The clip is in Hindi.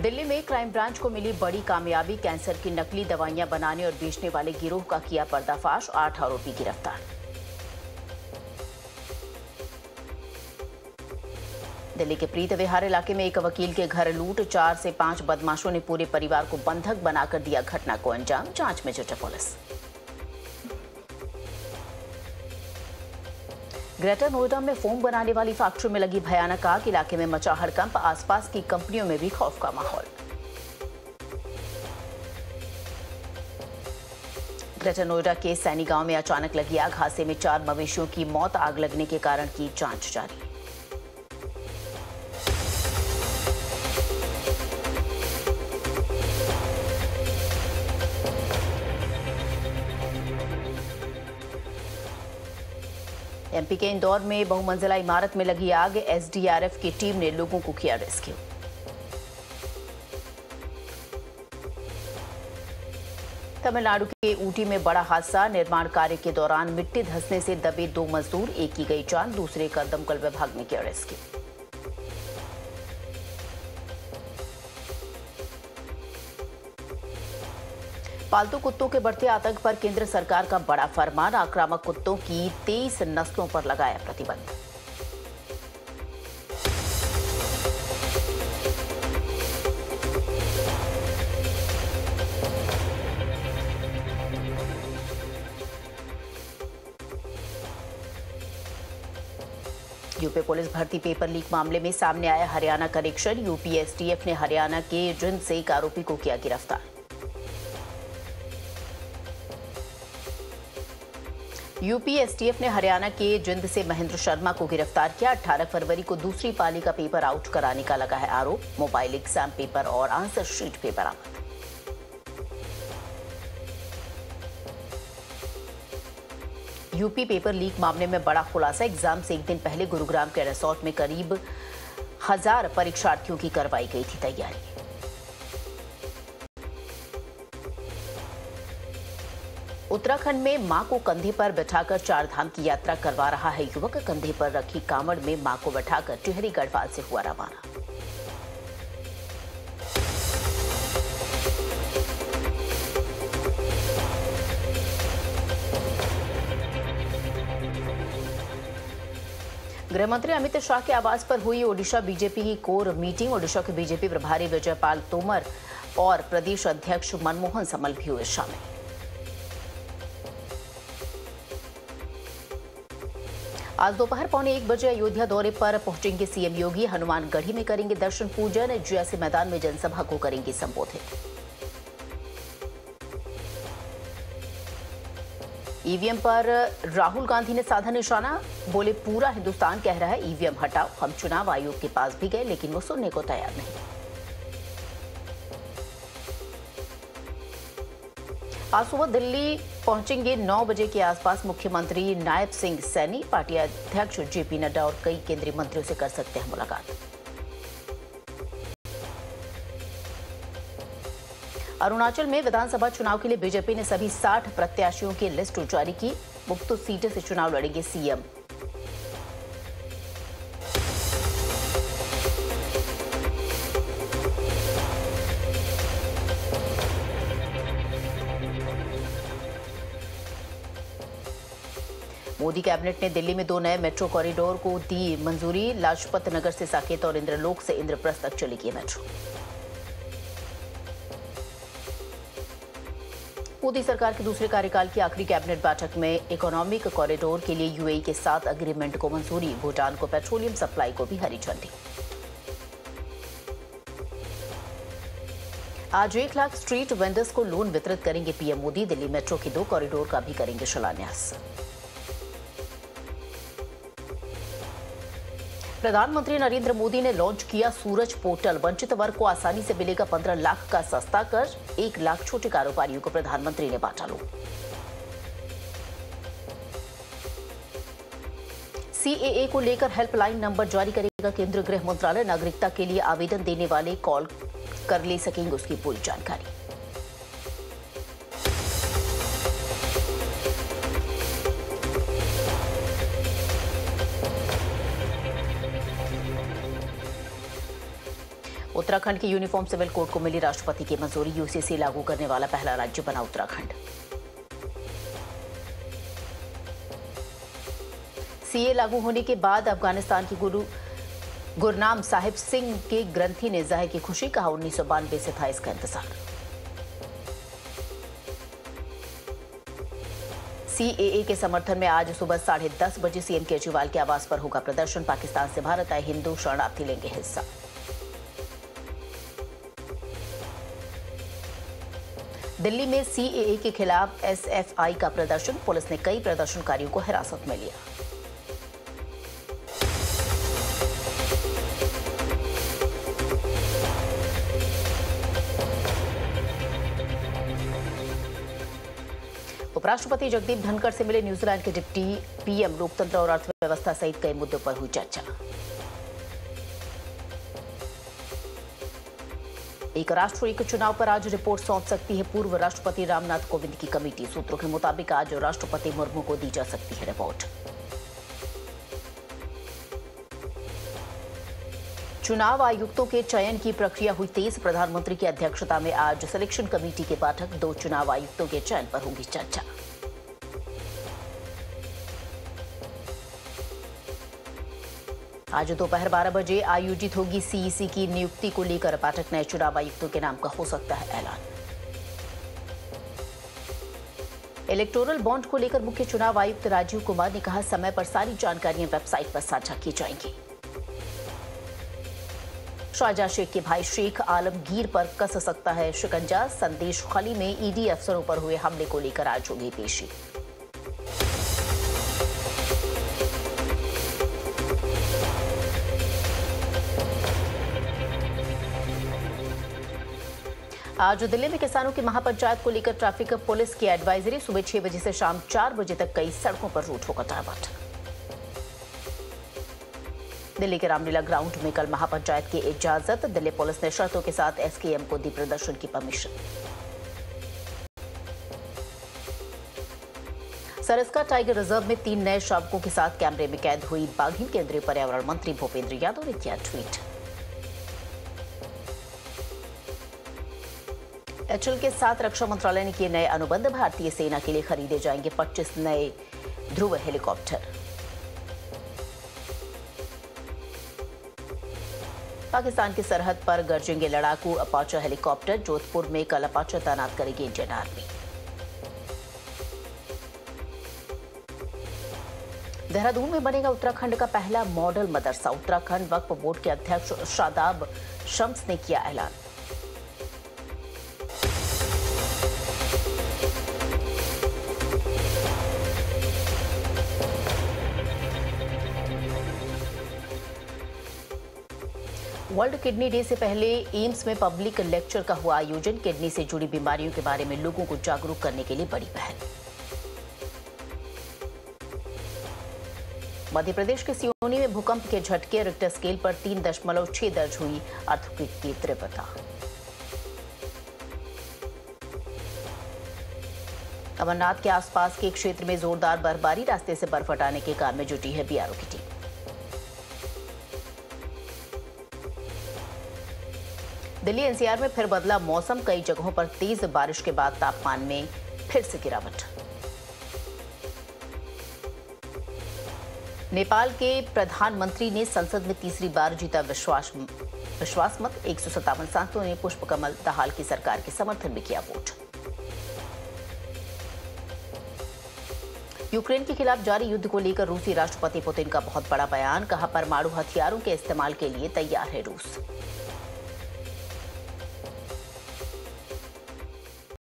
दिल्ली में क्राइम ब्रांच को मिली बड़ी कामयाबी। कैंसर की नकली दवाइयां बनाने और बेचने वाले गिरोह का किया पर्दाफाश। 8 आरोपी गिरफ्तार। दिल्ली के प्रीत विहार इलाके में एक वकील के घर लूट। 4 से 5 बदमाशों ने पूरे परिवार को बंधक बनाकर दिया घटना को अंजाम। जांच में जुटी पुलिस। ग्रेटर नोएडा में फोम बनाने वाली फैक्ट्री में लगी भयानक आग। इलाके में मचा हड़कंप। आसपास की कंपनियों में भी खौफ का माहौल। ग्रेटर नोएडा के सैनी गांव में अचानक लगी आग। हादसे में 4 मवेशियों की मौत। आग लगने के कारण की जांच जारी। एमपी के इंदौर में बहुमंजिला इमारत में लगी आग। एसडीआरएफ की टीम ने लोगों को किया रेस्क्यू। तमिलनाडु के ऊटी में बड़ा हादसा। निर्माण कार्य के दौरान मिट्टी धंसने से दबे 2 मजदूर। एक की गई जान, दूसरे का दमकल विभाग ने किया रेस्क्यू। पालतू कुत्तों के बढ़ते आतंक पर केंद्र सरकार का बड़ा फरमान। आक्रामक कुत्तों की 23 नस्लों पर लगाया प्रतिबंध। यूपी पुलिस भर्ती पेपर लीक मामले में सामने आया हरियाणा कनेक्शन। यूपी एसटीएफ ने हरियाणा के जिंद से एक आरोपी को किया गिरफ्तार। यूपी एसटीएफ ने हरियाणा के जिंद से महेंद्र शर्मा को गिरफ्तार किया। 18 फरवरी को दूसरी पाली का पेपर आउट कराने का लगा है आरोप। मोबाइल एग्जाम पेपर और आंसर शीट भी बरामद। यूपी पेपर लीक मामले में बड़ा खुलासा। एग्जाम से एक दिन पहले गुरुग्राम के रिसोर्ट में करीब 1000 परीक्षार्थियों की करवाई गई थी तैयारी। उत्तराखंड में मां को कंधे पर बिठाकर 4 धाम की यात्रा करवा रहा है युवक। कंधे पर रखी कांवड़ में मां को बिठाकर टिहरी गढ़वाल से हुआ रवाना। गृहमंत्री अमित शाह के आवास पर हुई ओडिशा बीजेपी की कोर मीटिंग। ओडिशा के बीजेपी प्रभारी विजयपाल तोमर और प्रदेश अध्यक्ष मनमोहन समल भी हुए शामिल। आज दोपहर 1:15 बजे अयोध्या दौरे पर पहुंचेंगे सीएम योगी। हनुमानगढ़ी में करेंगे दर्शन पूजन। जियासी मैदान में जनसभा को करेंगे संबोधित। ईवीएम पर राहुल गांधी ने साधा निशाना। बोले पूरा हिंदुस्तान कह रहा है ईवीएम हटाओ। हम चुनाव आयोग के पास भी गए लेकिन वो सुनने को तैयार नहीं। आज सुबह दिल्ली पहुंचेंगे 9 बजे के आसपास मुख्यमंत्री नायब सिंह सैनी। पार्टी अध्यक्ष जेपी नड्डा और कई केंद्रीय मंत्रियों से कर सकते हैं मुलाकात। अरुणाचल में विधानसभा चुनाव के लिए बीजेपी ने सभी 60 प्रत्याशियों की लिस्ट जारी की। मुक्त सीटें से चुनाव लड़ेंगे सीएम। मोदी कैबिनेट ने दिल्ली में 2 नए मेट्रो कॉरिडोर को दी मंजूरी। लाजपत नगर से साकेत और इंद्रलोक से इंद्रप्रस्थ तक चलेगी मेट्रो। मोदी सरकार के दूसरे कार्यकाल की आखिरी कैबिनेट बैठक में इकोनॉमिक कॉरिडोर के लिए यूएई के साथ एग्रीमेंट को मंजूरी। भूटान को पेट्रोलियम सप्लाई को भी हरी झंडी। आज 1 लाख स्ट्रीट वेंडर्स को लोन वितरित करेंगे पीएम मोदी। दिल्ली मेट्रो के 2 कॉरिडोर का भी करेंगे शिलान्यास। प्रधानमंत्री नरेंद्र मोदी ने लॉन्च किया सूरज पोर्टल। वंचित वर्ग को आसानी से मिलेगा 15 लाख का सस्ता कर्ज। 1 लाख छोटे कारोबारियों को प्रधानमंत्री ने बांटा लोन। सीएए को लेकर हेल्पलाइन नंबर जारी करेगा केंद्रीय गृह मंत्रालय। नागरिकता के लिए आवेदन देने वाले कॉल कर ले सकेंगे उसकी पूरी जानकारी। उत्तराखंड के यूनिफॉर्म सिविल कोड को मिली राष्ट्रपति की मंजूरी। यूसीसी लागू करने वाला पहला राज्य बना उत्तराखंड। सीए लागू होने के बाद अफगानिस्तान के गुरनाम साहिब सिंह के ग्रंथी ने जाहिर की खुशी, कहा 1992 से था इसका इंतजार। सीएए के समर्थन में आज सुबह 10:30 बजे सीएम केजरीवाल के आवास पर होगा प्रदर्शन। पाकिस्तान से भारत आए हिंदू शरणार्थी लेंगे हिस्सा। दिल्ली में सीएए के खिलाफ एसएफआई का प्रदर्शन। पुलिस ने कई प्रदर्शनकारियों को हिरासत में लिया। उपराष्ट्रपति जगदीप धनखड़ से मिले न्यूजीलैंड के डिप्टी पीएम। लोकतंत्र और अर्थव्यवस्था सहित कई मुद्दों पर हुई चर्चा। एक राष्ट्र एक चुनाव पर आज रिपोर्ट सौंप सकती है पूर्व राष्ट्रपति रामनाथ कोविंद की कमेटी। सूत्रों के मुताबिक आज राष्ट्रपति मुर्मू को दी जा सकती है रिपोर्ट। चुनाव आयुक्तों के चयन की प्रक्रिया हुई तेज। प्रधानमंत्री की अध्यक्षता में आज सिलेक्शन कमेटी की बैठक। 2 चुनाव आयुक्तों के चयन पर होगी चर्चा। आज दोपहर 12 बजे आयोजित होगी सीईसी की नियुक्ति को लेकर बैठक। नए चुनाव आयुक्तों के नाम का हो सकता है ऐलान। इलेक्टोरल बॉन्ड को लेकर मुख्य चुनाव आयुक्त राजीव कुमार ने कहा, समय पर सारी जानकारियां वेबसाइट पर साझा की जाएंगी। शाहजहां शेख के भाई शेख आलमगीर पर कस सकता है शिकंजा। संदेश खली में ईडी अफसरों पर हुए हमले को लेकर आज होगी पेशी। आज दिल्ली में किसानों की महापंचायत को लेकर ट्रैफिक पुलिस की एडवाइजरी। सुबह 6 बजे से शाम 4 बजे तक कई सड़कों पर रूट होगा डायवर्ट। दिल्ली के रामलीला ग्राउंड में कल महापंचायत की इजाजत। दिल्ली पुलिस ने शर्तों के साथ एसकेएम को दी प्रदर्शन की परमिशन। सरिस्का टाइगर रिजर्व में 3 नए शावकों के साथ कैमरे में कैद हुई बाघिन। केंद्रीय पर्यावरण मंत्री भूपेंद्र यादव ने किया ट्वीट। एचएल के साथ रक्षा मंत्रालय ने किए नए अनुबंध। भारतीय सेना के लिए खरीदे जाएंगे 25 नए ध्रुव हेलीकॉप्टर। पाकिस्तान की सरहद पर गरजेंगे लड़ाकू अपाचे हेलीकॉप्टर। जोधपुर में कल अपाचे तैनात करेगी इंडियन आर्मी। देहरादून में बनेगा उत्तराखंड का पहला मॉडल मदरसा। उत्तराखंड वक्फ बोर्ड के अध्यक्ष शादाब शम्स ने किया ऐलान। वर्ल्ड किडनी डे से पहले एम्स में पब्लिक लेक्चर का हुआ आयोजन। किडनी से जुड़ी बीमारियों के बारे में लोगों को जागरूक करने के लिए बड़ी पहल। मध्य प्रदेश के सियोनी में भूकंप के झटके। रिक्टर स्केल पर 3.6 दर्ज हुई अर्थक्वेक की तीव्रता। अमरनाथ के आसपास के क्षेत्र में जोरदार बर्फबारी। रास्ते से बर्फ हटाने के काम में जुटी है बीआरओ की टीम। दिल्ली एनसीआर में फिर बदला मौसम। कई जगहों पर तेज बारिश के बाद तापमान में फिर से गिरावट। नेपाल के प्रधानमंत्री ने संसद में तीसरी बार जीता विश्वास मत। 157 सांसदों ने पुष्पकमल दाहाल की सरकार के समर्थन में किया वोट। यूक्रेन के खिलाफ जारी युद्ध को लेकर रूसी राष्ट्रपति पुतिन का बहुत बड़ा बयान। कहा, परमाणु हथियारों के इस्तेमाल के लिए तैयार है रूस।